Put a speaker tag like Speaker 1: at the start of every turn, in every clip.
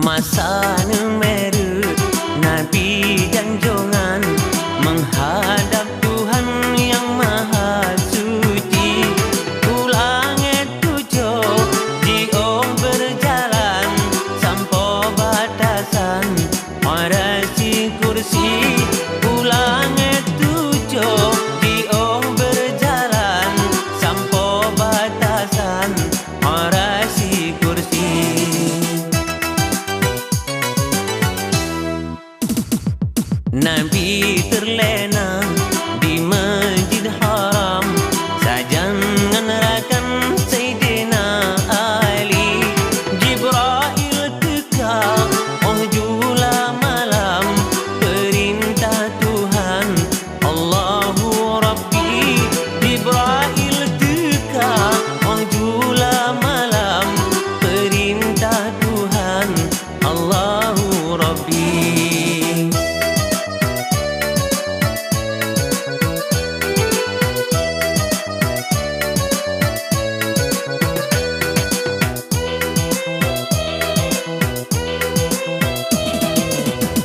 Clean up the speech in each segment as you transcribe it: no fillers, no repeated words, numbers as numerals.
Speaker 1: Masa merut Nabi janjongan menghadap Tuhan yang maha suci. Ulangi tujuh jiong berjalan sampai batasan orasi kursi. Ulangi tujuh jiong berjalan sampai batasan orasi kursi. Nabi terlena di Masjid Haram saja mengenerakan Sayyidina Ali. Jibril teka jula malam perintah Tuhan Allahu Rabbi. Jibril teka jula malam perintah Tuhan Allahu Rabbi.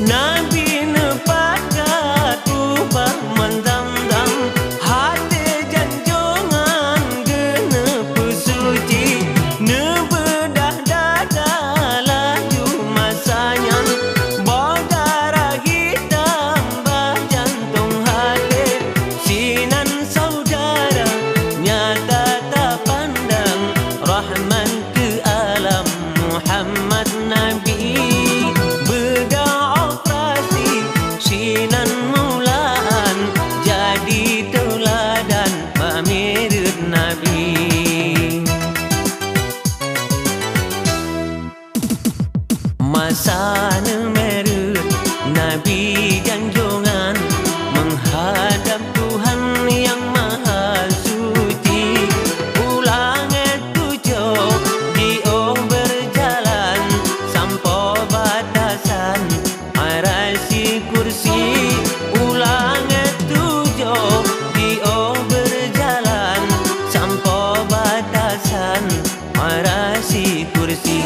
Speaker 1: Nabi nepakat ubah mendam-dam hati janjongan genep suci. Nebedah dada laju masanya berdarah hitam bah jantung hati. Sinan saudara nyata tak pandang rahman ke alam Muhammad Nabi. Sinan mulaan jadi tauladan pamirut Nabi. Masa merut Nabi janjongan menghadap Tuhan yang maha suci. Ulangi tujuh jiong berjalan sampai batasan arasi kursi. Ulangi tujuh jiong berjalan sampai batasan arasi kursi.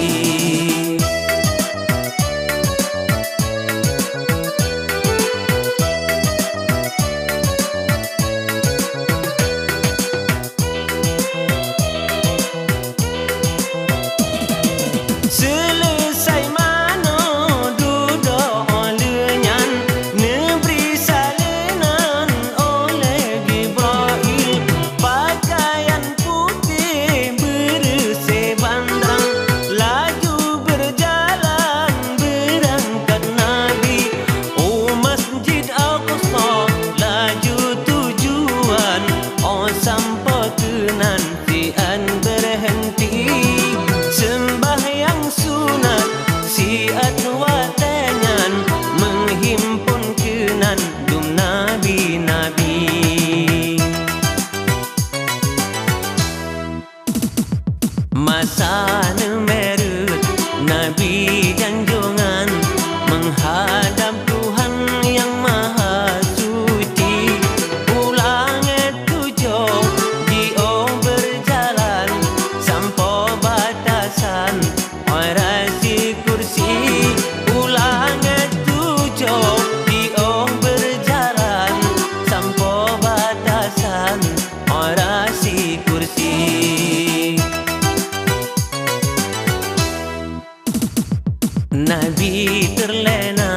Speaker 1: Selesai mano duduk lenyan neberi salinan oleh Jibril. Pakaian putih bersih bandang laju berjalan berangkat Nabi. Oh Masjid Al-Aqsa laju tujuan. Oh sampai ke nantian berhenti. Sembahyang sunat siat watanyan menghimpun kenan dum nabi-nabi. Masa merut Nabi janjongan menghadap Tuhan yang maha suci. Ulangi tujuh jiong berjalan sampai batasan orasi kursi. Ulangi tujuh jiong berjalan sampai batasan orasi kursi. Nabi terlena